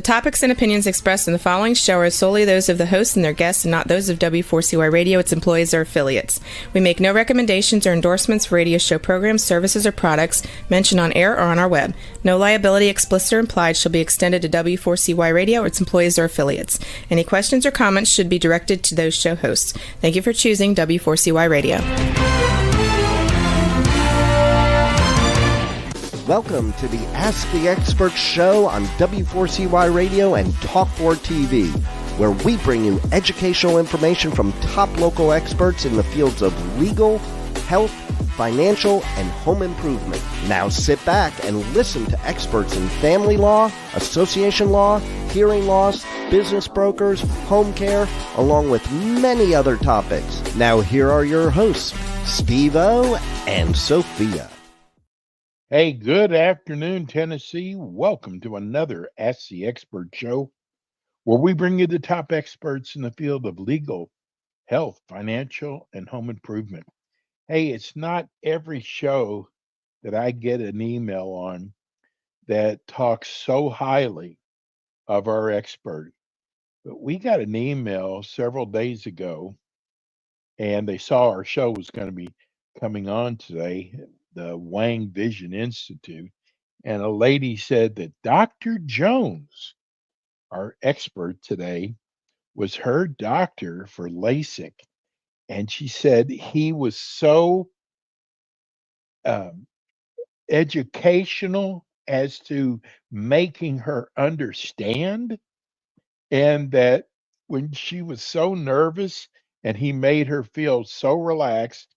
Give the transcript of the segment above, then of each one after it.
topics and opinions expressed in the following show are solely those of the hosts and their guests and not those of W4CY Radio, its employees, or affiliates. We make no recommendations or endorsements for radio show programs, services, or products mentioned on air or on our web. No liability, explicit or implied, shall be extended to W4CY Radio or its employees or affiliates. Any questions or comments should be directed to those show hosts. Thank you for choosing W4CY Radio. Welcome to the Ask the Expert show on W4CY Radio and Talk4 TV, where we bring you educational information from top local experts in the fields of legal, health, financial, and home improvement. Now sit back and listen to experts in family law, association law, hearing loss, business brokers, home care, along with many other topics. Now here are your hosts, Steve-O and Sophia. Hey, good afternoon, Tennessee. Welcome to another Ask the Expert show, where we bring you the top experts in the field of legal, health, financial, and home improvement. Hey, it's not every show that I get an email on that talks so highly of our expert. But we got an email several days ago, and they saw our show was going to be coming on today, the Wang Vision Institute, and a lady said that Dr. Jones, our expert today, was her doctor for Lasik. And she said he was so educational as to making her understand, and that when she was so nervous and he made her feel so relaxed,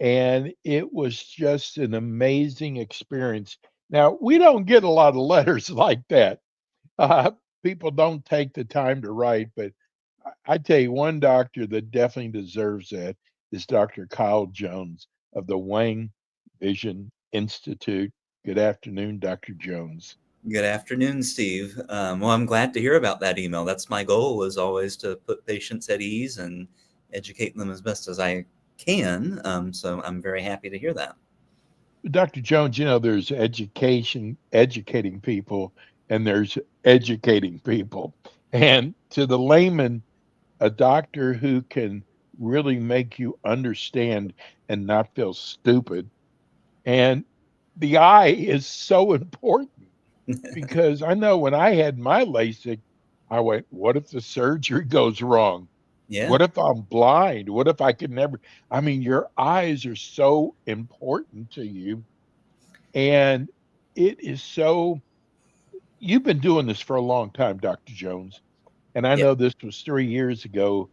and it was just an amazing experience. Now, we don't get a lot of letters like that. People don't take the time to write, but I tell you, one doctor that definitely deserves that is Dr. Kyle Jones of the Wang Vision Institute. Good afternoon, Dr. Jones. Good afternoon, Steve. Well, I'm glad to hear about that email. That's my goal, is always to put patients at ease and educate them as best as I can. So I'm very happy to hear that. Dr. Jones, you know, there's educating people, and there's educating people. And to the layman, a doctor who can really make you understand and not feel stupid. And the eye is so important, because I know when I had my LASIK, I went, what if the surgery goes wrong? Yeah. What if I'm blind? What if I could never? I mean, your eyes are so important to you. And it is so, you've been doing this for a long time, Dr. Jones. And I know this was 3 years ago,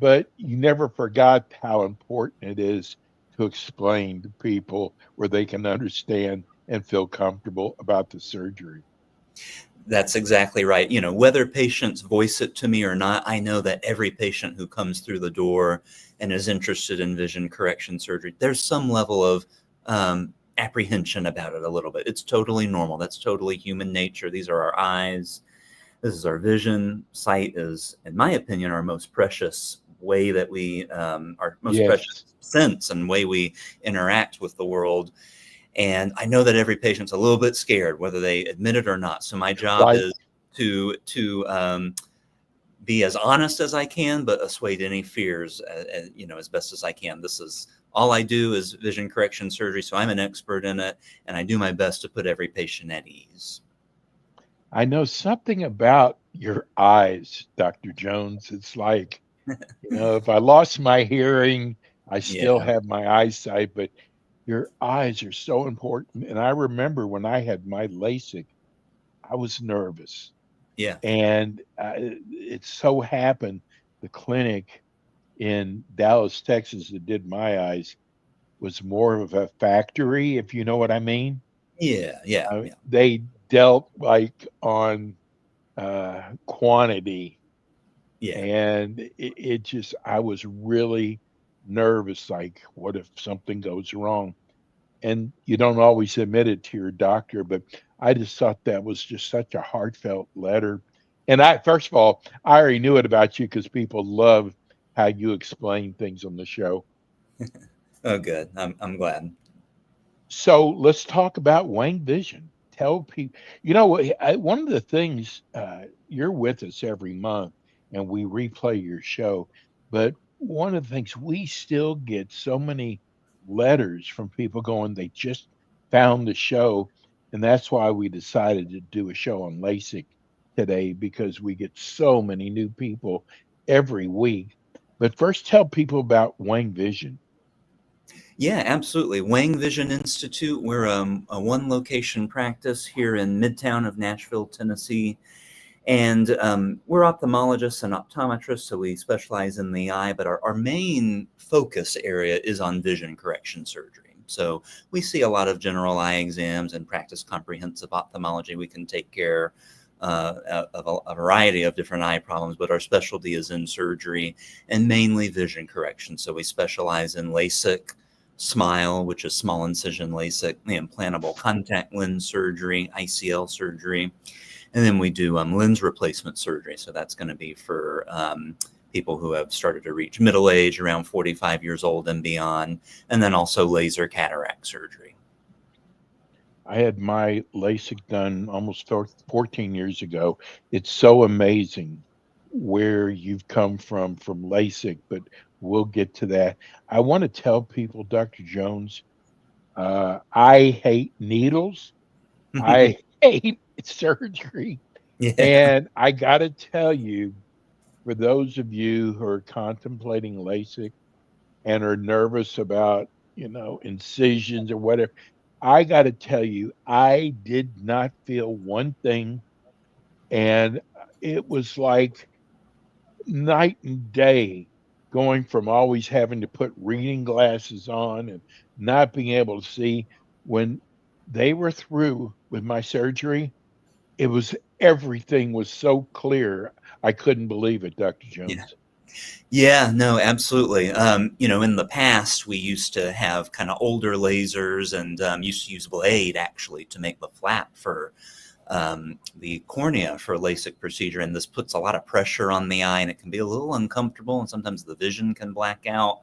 but you never forgot how important it is to explain to people where they can understand and feel comfortable about the surgery. That's exactly right. You know, whether patients voice it to me or not, I know that every patient who comes through the door and is interested in vision correction surgery, there's some level of apprehension about it a little bit. It's totally normal. That's totally human nature. These are our eyes. This is our vision. Sight is, in my opinion, our most precious way that we, our most precious sense and way we interact with the world. And I know that every patient's a little bit scared, whether they admit it or not. So my job is to be as honest as I can, but assuage any fears, you know, as best as I can. This is all I do is vision correction surgery, so I'm an expert in it, and I do my best to put every patient at ease. I know something about your eyes, Dr. Jones. It's like, you know, if I lost my hearing, I still have my eyesight, but your eyes are so important. And I remember when I had my LASIK, I was nervous. Yeah. And it so happened the clinic in Dallas, Texas that did my eyes was more of a factory, if you know what I mean. Yeah. They dealt like on quantity. Yeah. And it just, I was really nervous, like, what if something goes wrong? And you don't always admit it to your doctor, but I just thought that was just such a heartfelt letter. And first of all, I already knew it about you because people love how you explain things on the show. Oh, good. I'm glad. So let's talk about Wang Vision. tell people, one of the things, you're with us every month and we replay your show, but one of the things we still get so many letters from people going, they just found the show. And that's why we decided to do a show on LASIK today, because we get so many new people every week. But first, tell people about Wang Vision. Yeah, absolutely. Wang Vision Institute. We're a one location practice here in Midtown of Nashville, Tennessee. And we're ophthalmologists and optometrists, so we specialize in the eye, but our main focus area is on vision correction surgery. So we see a lot of general eye exams and practice comprehensive ophthalmology. We can take care of a variety of different eye problems, but our specialty is in surgery and mainly vision correction. So we specialize in LASIK, SMILE, which is small incision LASIK, the implantable contact lens surgery, ICL surgery. And then we do lens replacement surgery. So that's going to be for people who have started to reach middle age, around 45 years old and beyond. And then also laser cataract surgery. I had my LASIK done almost 14 years ago. It's so amazing where you've come from LASIK, but we'll get to that. I want to tell people, Dr. Jones, I hate needles. I hate surgery. Yeah. And I got to tell you, for those of you who are contemplating LASIK and are nervous about, incisions or whatever, I got to tell you, I did not feel one thing. And it was like night and day, going from always having to put reading glasses on and not being able to see. When they were through with my surgery, it was everything was so clear. I couldn't believe it, Dr. Yeah. Jones. Yeah, no, absolutely. In the past, we used to have kind of older lasers and used to use blade actually to make the flap for the cornea for LASIK procedure. And this puts a lot of pressure on the eye and it can be a little uncomfortable and sometimes the vision can black out.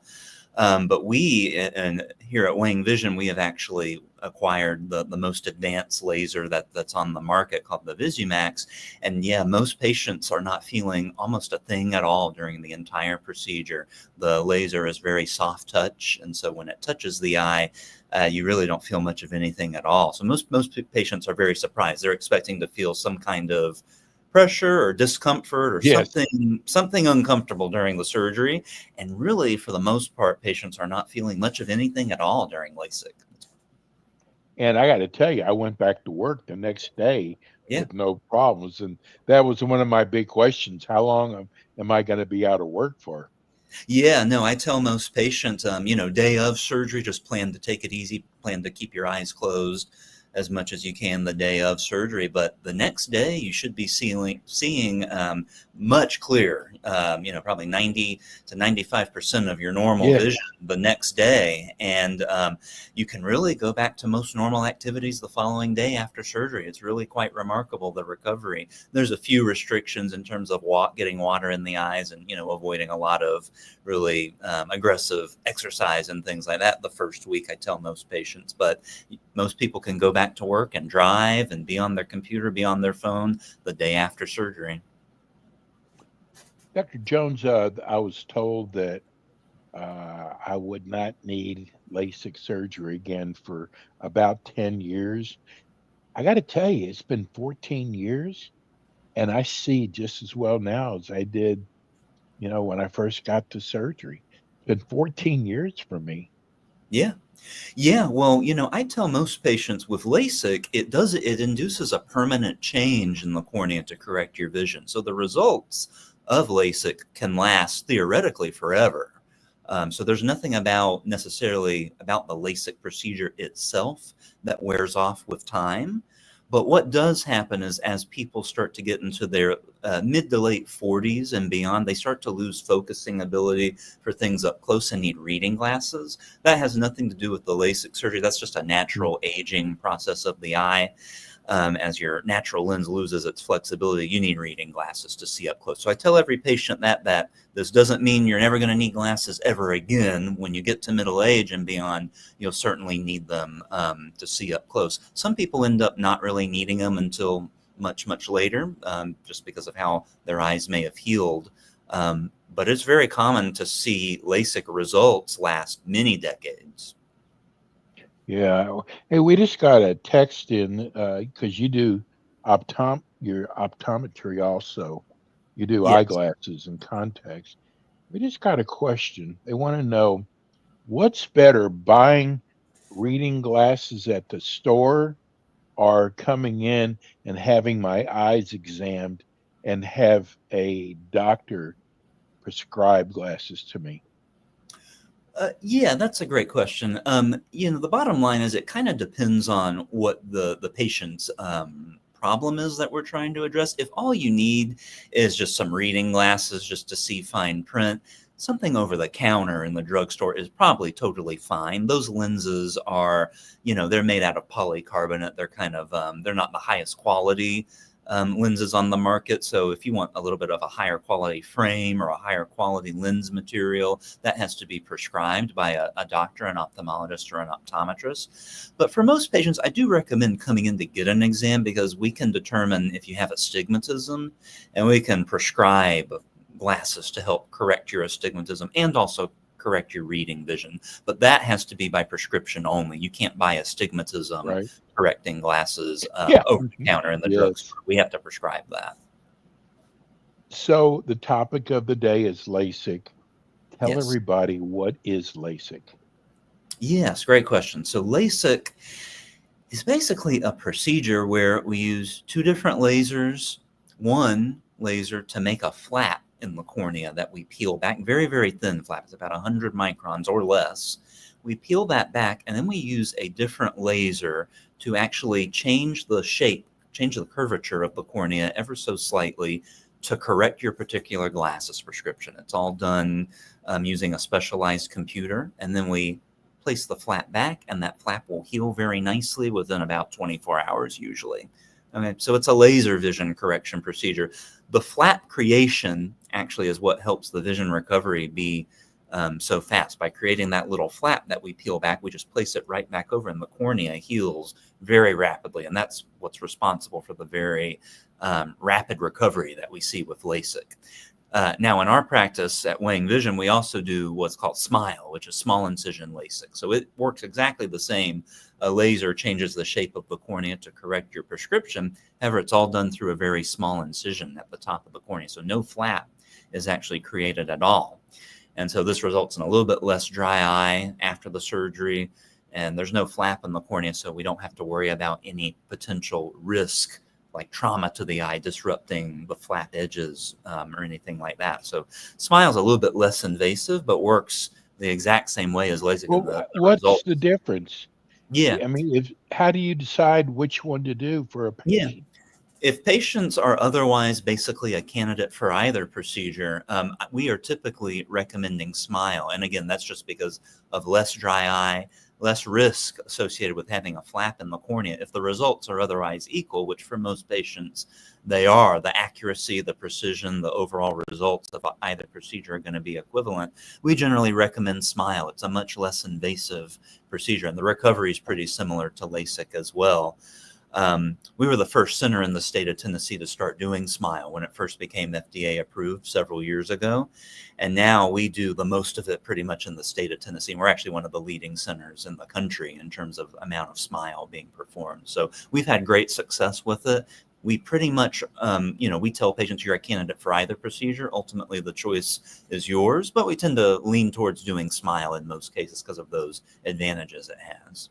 But here at Wang Vision, we have actually acquired the most advanced laser that's on the market called the VisuMax. And yeah, most patients are not feeling almost a thing at all during the entire procedure. The laser is very soft touch. And so when it touches the eye, you really don't feel much of anything at all. So most patients are very surprised. They're expecting to feel some kind of pressure or discomfort or Yes. something uncomfortable during the surgery. And really, for the most part, patients are not feeling much of anything at all during LASIK. And I got to tell you, I went back to work the next day Yeah. with no problems. And that was one of my big questions. How long am I going to be out of work for? Yeah, no, I tell most patients, day of surgery, just plan to take it easy, plan to keep your eyes closed as much as you can the day of surgery. But the next day, you should be seeing much clearer, probably 90 to 95% of your normal vision the next day. And you can really go back to most normal activities the following day after surgery. It's really quite remarkable, the recovery. There's a few restrictions in terms of getting water in the eyes and, avoiding a lot of really aggressive exercise and things like that the first week, I tell most patients. But most people can go back to work and drive and be on their computer, be on their phone the day after surgery. Dr. Jones, I was told that I would not need LASIK surgery again for about 10 years. I got to tell you, it's been 14 years, and I see just as well now as I did, when I first got to surgery. It's been 14 years for me. Yeah. Yeah, well, I tell most patients with LASIK, it induces a permanent change in the cornea to correct your vision. So the results of LASIK can last theoretically forever. So there's nothing necessarily about the LASIK procedure itself that wears off with time. But what does happen is as people start to get into their mid to late 40s and beyond, they start to lose focusing ability for things up close and need reading glasses. That has nothing to do with the LASIK surgery. That's just a natural aging process of the eye. as your natural lens loses its flexibility, you need reading glasses to see up close. So I tell every patient that this doesn't mean you're never going to need glasses ever again. When you get to middle age and beyond, you'll certainly need them to see up close. Some people end up not really needing them until much later, just because of how their eyes may have healed. But it's very common to see LASIK results last many decades. Yeah. Hey, we just got a text in because you do your optometry also. You do Yes. eyeglasses and contacts. We just got a question. They want to know what's better, buying reading glasses at the store or coming in and having my eyes examined and have a doctor prescribe glasses to me? Yeah, that's a great question. The bottom line is it kind of depends on what the patient's problem is that we're trying to address. If all you need is just some reading glasses just to see fine print, something over the counter in the drugstore is probably totally fine. Those lenses are, they're made out of polycarbonate. They're kind of, they're not the highest quality lenses on the market. So if you want a little bit of a higher quality frame or a higher quality lens material, that has to be prescribed by a doctor, an ophthalmologist, or an optometrist. But for most patients, I do recommend coming in to get an exam because we can determine if you have astigmatism, and we can prescribe glasses to help correct your astigmatism and also correct your reading vision. But that has to be by prescription only. You can't buy astigmatism Right. correcting glasses Yeah. over the counter in the Yes. drugstore. We have to prescribe that. So the topic of the day is LASIK. Tell Yes. everybody, what is LASIK? Yes, great question. So LASIK is basically a procedure where we use two different lasers, one laser to make a flap in the cornea that we peel back, very, very thin flap. It's about 100 microns or less. We peel that back, and then we use a different laser to actually change the shape, change the curvature of the cornea ever so slightly to correct your particular glasses prescription. It's all done using a specialized computer, and then we place the flap back, and that flap will heal very nicely within about 24 hours usually. Okay, so it's a laser vision correction procedure. The flap creation actually is what helps the vision recovery be so fast. By creating that little flap that we peel back, we just place it right back over, and the cornea heals very rapidly. And that's what's responsible for the very rapid recovery that we see with LASIK. Now, in our practice at Weighing Vision, we also do what's called SMILE, which is small incision LASIK. So it works exactly the same. A laser changes the shape of the cornea to correct your prescription. However, it's all done through a very small incision at the top of the cornea. So no flap is actually created at all. And so this results in a little bit less dry eye after the surgery. And there's no flap in the cornea, so we don't have to worry about any potential risk like trauma to the eye, disrupting the flap edges or anything like that. So SMILE's a little bit less invasive, but works the exact same way as LASIK. Well, what's the difference? Yeah. I mean, how do you decide which one to do for a patient? Yeah. If patients are otherwise basically a candidate for either procedure, we are typically recommending SMILE. And again, that's just because of less dry eye, less risk associated with having a flap in the cornea. If the results are otherwise equal, which for most patients they are, the accuracy, the precision, the overall results of either procedure are going to be equivalent, we generally recommend SMILE. It's a much less invasive procedure, and the recovery is pretty similar to LASIK as well. We were the first center in the state of Tennessee to start doing SMILE when it first became FDA approved several years ago. And now we do the most of it pretty much in the state of Tennessee. We're actually one of the leading centers in the country in terms of amount of SMILE being performed. So we've had great success with it. We pretty much, we tell patients you're a candidate for either procedure. Ultimately, the choice is yours, but we tend to lean towards doing SMILE in most cases because of those advantages it has.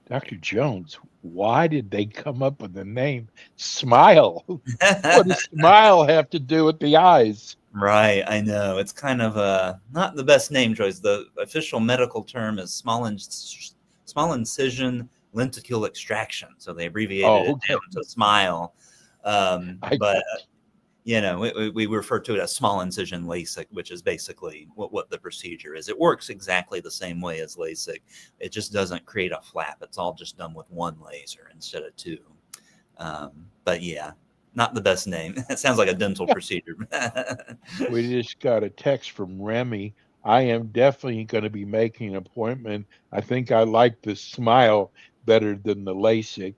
Dr. Jones, why did they come up with the name SMILE? What does SMILE have to do with the eyes? Right, I know. It's kind of not the best name choice. The official medical term is small incision lenticule extraction. So they abbreviated it down to SMILE. We refer to it as small incision LASIK, which is basically what the procedure is. It works exactly the same way as LASIK. It just doesn't create a flap. It's all just done with one laser instead of two. But yeah, not the best name. It sounds like a dental procedure. We just got a text from Remy. I am definitely going to be making an appointment. I think I like the smile better than the LASIK.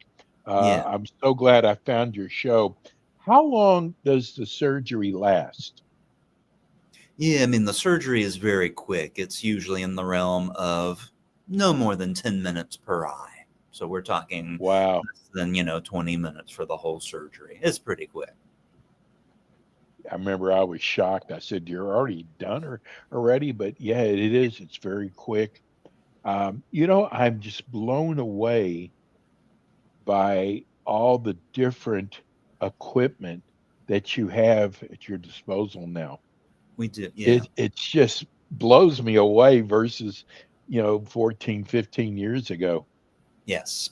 Yeah. I'm so glad I found your show. How long does the surgery last? Yeah, I mean, the surgery is very quick. It's usually in the realm of no more than 10 minutes per eye. So we're talking Wow. less than, 20 minutes for the whole surgery. It's pretty quick. I remember I was shocked. I said, "You're already done or already?" But yeah, it is. It's very quick. I'm just blown away by all the different equipment that you have at your disposal now. We do, yeah. It just blows me away versus, 14, 15 years ago. Yes.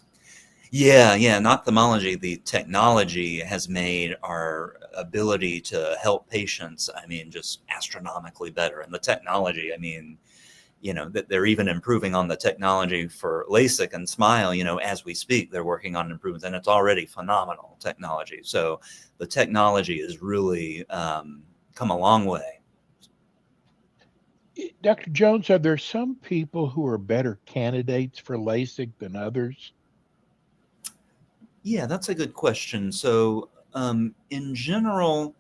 Yeah, yeah. In ophthalmology, the technology has made our ability to help patients, I mean, just astronomically better. And the technology, I mean, that they're even improving on the technology for LASIK and Smile, as we speak, they're working on improvements, and it's already phenomenal technology. So the technology has really come a long way. Dr. Jones, are there some people who are better candidates for LASIK than others? Yeah, that's a good question. So, in general,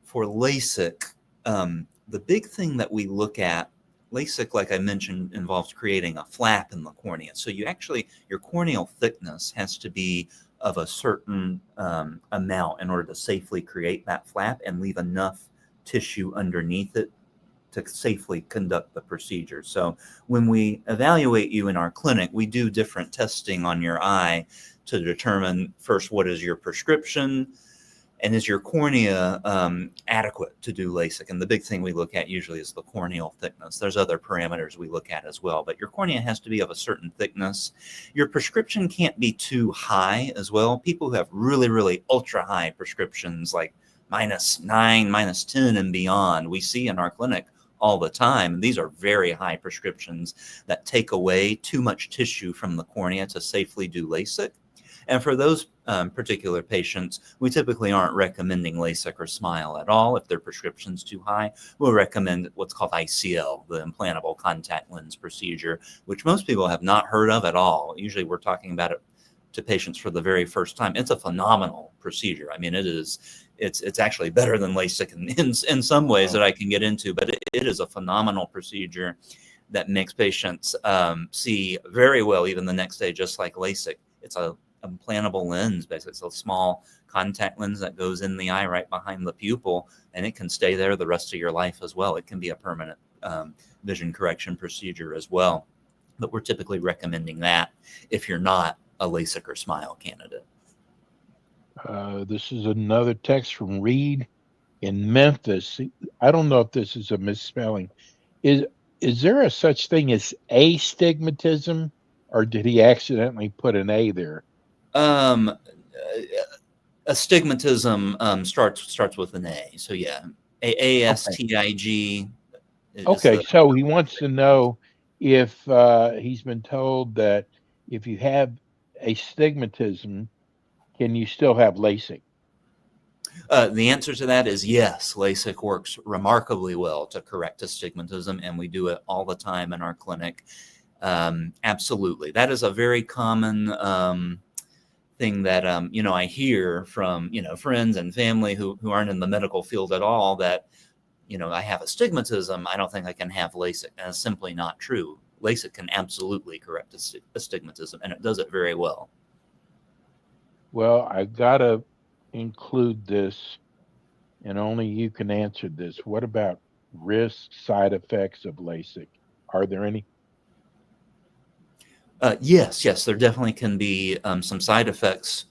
for LASIK, the big thing that we look at, LASIK, like I mentioned, involves creating a flap in the cornea. So your corneal thickness has to be of a certain amount in order to safely create that flap and leave enough tissue underneath it to safely conduct the procedure. So when we evaluate you in our clinic, we do different testing on your eye to determine first, what is your prescription, and is your cornea adequate to do LASIK? And the big thing we look at usually is the corneal thickness. There's other parameters we look at as well, but your cornea has to be of a certain thickness. Your prescription can't be too high as well. People who have really, really ultra high prescriptions, like -9, -10 and beyond, we see in our clinic all the time. These are very high prescriptions that take away too much tissue from the cornea to safely do LASIK. And for those particular patients, we typically aren't recommending LASIK or Smile at all. If their prescription's too high, we'll recommend what's called ICL, the implantable contact lens procedure, which most people have not heard of at all. Usually we're talking about it to patients for the very first time. It's a phenomenal procedure. I mean, it's actually better than LASIK in some ways that I can get into, but it is a phenomenal procedure that makes patients see very well even the next day, just like LASIK. It's a implantable lens, basically. It's a small contact lens that goes in the eye right behind the pupil, and it can stay there the rest of your life as well. It can be a permanent vision correction procedure as well. But we're typically recommending that if you're not a LASIK or Smile candidate. This is another text from Reed in Memphis. I don't know if this is a misspelling. Is is there a such thing as astigmatism, or did he accidentally put an A there? Um, Astigmatism starts with an A. So yeah, Okay. ASTIG is Okay, the. so he wants to know if he's been told that if you have astigmatism, can you still have LASIK? The answer to that is yes. LASIK works remarkably well to correct astigmatism, and we do it all the time in our clinic. Absolutely, that is a very common thing that I hear from friends and family who aren't in the medical field at all. That I have astigmatism. I don't think I can have LASIK, and it's simply not true. LASIK can absolutely correct astigmatism, and it does it very well. Well, I gotta include this, and only you can answer this. What about risk side effects of LASIK? Are there any? Yes, yes, there definitely can be some side effects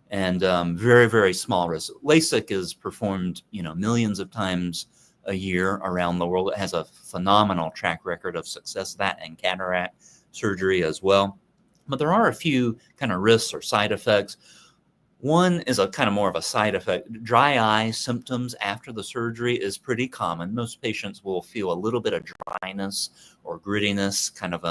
and very, very small risk. LASIK is performed, millions of times a year around the world. It has a phenomenal track record of success, that and cataract surgery as well. But there are a few kind of risks or side effects. One is a kind of more of a side effect. Dry eye symptoms after the surgery is pretty common. Most patients will feel a little bit of dryness or grittiness, kind of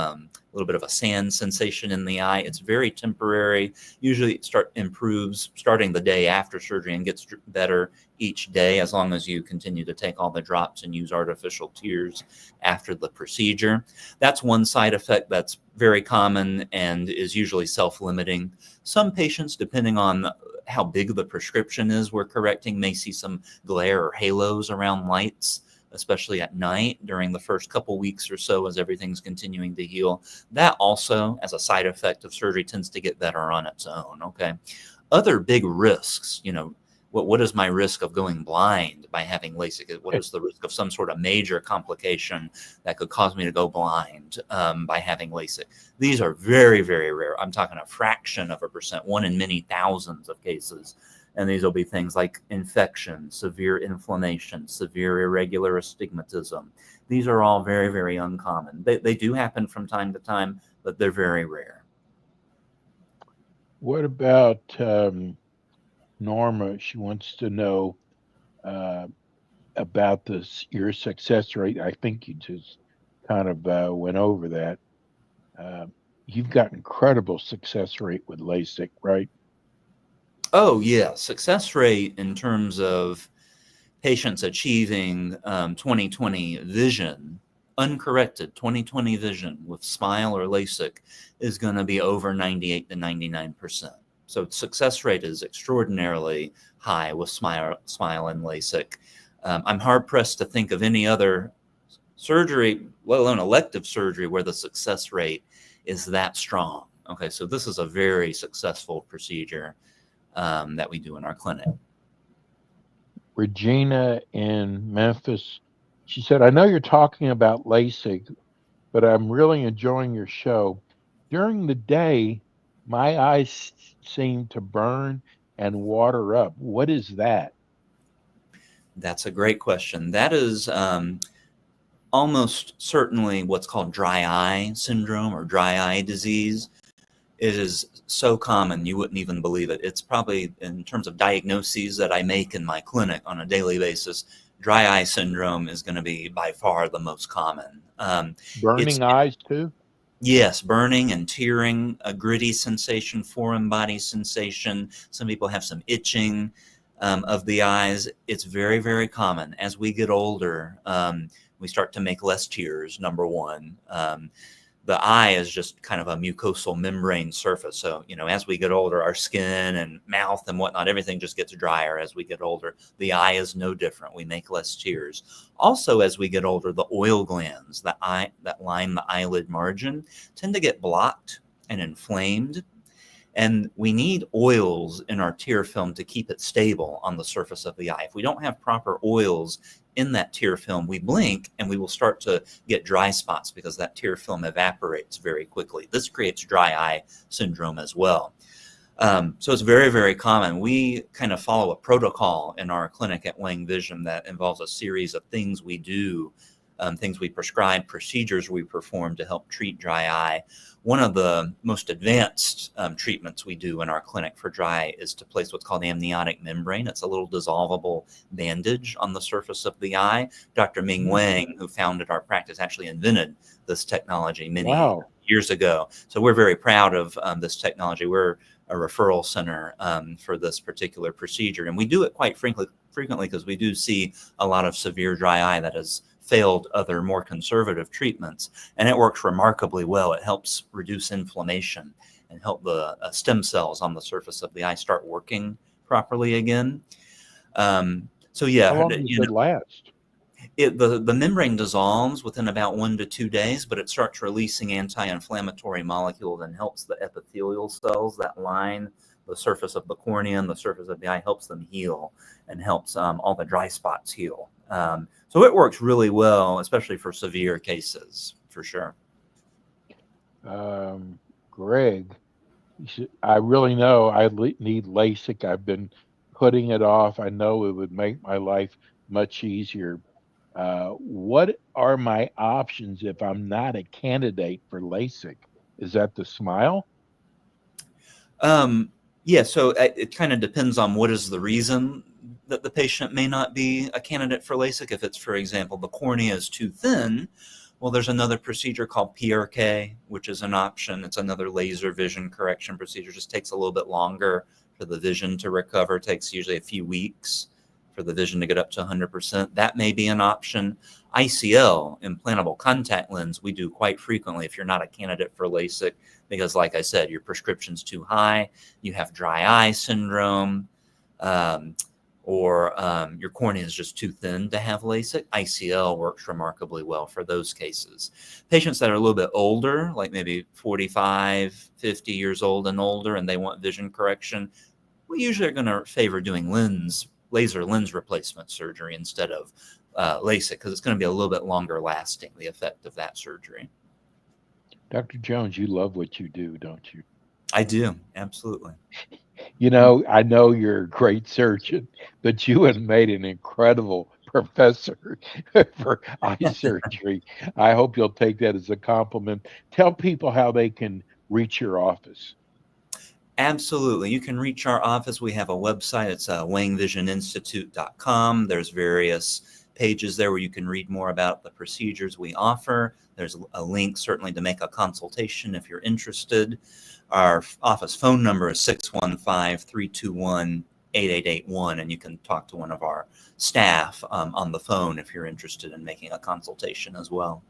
little bit of a sand sensation in the eye. It's very temporary. Usually it improves starting the day after surgery and gets better each day as long as you continue to take all the drops and use artificial tears after the procedure. That's one side effect that's very common and is usually self-limiting. Some patients, depending on how big the prescription is we're correcting, may see some glare or halos around lights, especially at night during the first couple weeks or so as everything's continuing to heal. That also, as a side effect of surgery, tends to get better on its own, okay? Other big risks, what is my risk of going blind by having LASIK? What is the risk of some sort of major complication that could cause me to go blind by having LASIK? These are very, very rare. I'm talking a fraction of a percent, one in many thousands of cases. And these will be things like infection, severe inflammation, severe irregular astigmatism. These are all very, very uncommon. They do happen from time to time, but they're very rare. What about Norma? She wants to know about your success rate. I think you just kind of went over that. You've got incredible success rate with LASIK, right? Oh, yeah. Success rate in terms of patients achieving 20/20 vision, uncorrected 20/20 vision with SMILE or LASIK is going to be over 98 to 99%. So success rate is extraordinarily high with SMILE and LASIK. I'm hard pressed to think of any other surgery, let alone elective surgery, where the success rate is that strong. Okay, so this is a very successful procedure that we do in our clinic. Regina in Memphis, she said, I know you're talking about LASIK, but I'm really enjoying your show. During the day, my eyes seem to burn and water up. What is that? That's a great question. That is almost certainly what's called dry eye syndrome or dry eye disease. It is so common, you wouldn't even believe it. It's probably, in terms of diagnoses that I make in my clinic on a daily basis, dry eye syndrome is going to be by far the most common. Burning eyes too? Yes, burning and tearing, a gritty sensation, foreign body sensation. Some people have some itching of the eyes. It's very, very common. As we get older, we start to make less tears, number one. The eye is just kind of a mucosal membrane surface. So, as we get older, our skin and mouth and whatnot, everything just gets drier as we get older. The eye is no different. We make less tears. Also, as we get older, the oil glands that line the eyelid margin tend to get blocked and inflamed. And we need oils in our tear film to keep it stable on the surface of the eye. If we don't have proper oils in that tear film, we blink and we will start to get dry spots because that tear film evaporates very quickly. This creates dry eye syndrome as well. So it's very, very common. We kind of follow a protocol in our clinic at Wang Vision that involves a series of things we do, things we prescribe, procedures we perform to help treat dry eye. One of the most advanced treatments we do in our clinic for dry is to place what's called amniotic membrane. It's a little dissolvable bandage on the surface of the eye. Dr. Ming Wang, who founded our practice, actually invented this technology many years ago. So we're very proud of this technology. We're a referral center for this particular procedure. And we do it quite frequently because we do see a lot of severe dry eye that has failed other more conservative treatments, and it works remarkably well. It helps reduce inflammation and help the stem cells on the surface of the eye start working properly again. So yeah, how long does it last? The membrane dissolves within about 1 to 2 days, but it starts releasing anti-inflammatory molecules and helps the epithelial cells that line the surface of the cornea and the surface of the eye, helps them heal and helps all the dry spots heal. So it works really well, especially for severe cases, for sure. Greg, I really know I need LASIK. I've been putting it off. I know it would make my life much easier. What are my options if I'm not a candidate for LASIK? Is that the SMILE? Yeah, so it kind of depends on what is the reason that the patient may not be a candidate for LASIK. If it's, for example, the cornea is too thin, Well, there's another procedure called PRK, which is an option. It's another laser vision correction procedure. Just takes a little bit longer for the vision to recover. It takes usually a few weeks for the vision to get up to 100%. That may be an option. ICL, implantable contact lens, we do quite frequently if you're not a candidate for LASIK, because like I said, your prescription's too high, you have dry eye syndrome, or your cornea is just too thin to have LASIK. ICL works remarkably well for those cases. Patients that are a little bit older, like maybe 45, 50 years old and older, and they want vision correction, we usually are going to favor doing laser lens replacement surgery instead of LASIK, because it's going to be a little bit longer lasting, the effect of that surgery. Dr. Jones, you love what you do, don't you? I do, absolutely. You know, I know you're a great surgeon, but you have made an incredible professor for eye surgery. I hope you'll take that as a compliment. Tell people how they can reach your office. Absolutely. You can reach our office. We have a website. It's wangvisioninstitute.com. There's various pages there where you can read more about the procedures we offer. There's a link certainly to make a consultation if you're interested. Our office phone number is 615-321-8881, and you can talk to one of our staff on the phone if you're interested in making a consultation as well.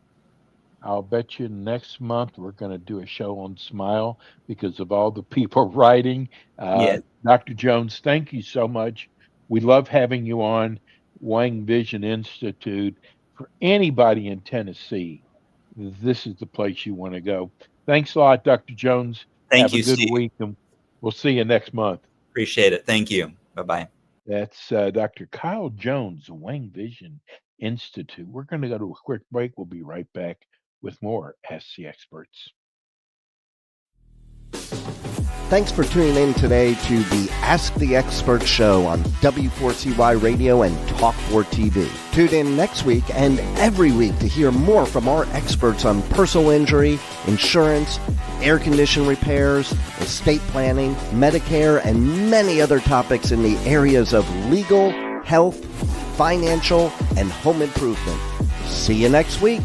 I'll bet you next month we're going to do a show on Smile because of all the people writing. Yeah. Dr. Jones, thank you so much. We love having you on Wang Vision Institute. For anybody in Tennessee, this is the place you want to go. Thanks a lot, Dr. Jones. Thank Have you, a good Steve. week, and we'll see you next month. Appreciate it. Thank you. Bye-bye. That's Dr. Kyle Jones, Wang Vision Institute. We're going to go to a quick break. We'll be right back with more Ask the Experts. Thanks for tuning in today to the Ask the Expert show on W4CY Radio and Talk4 TV. Tune in next week and every week to hear more from our experts on personal injury, insurance, air condition repairs, estate planning, Medicare, and many other topics in the areas of legal, health, financial, and home improvement. See you next week.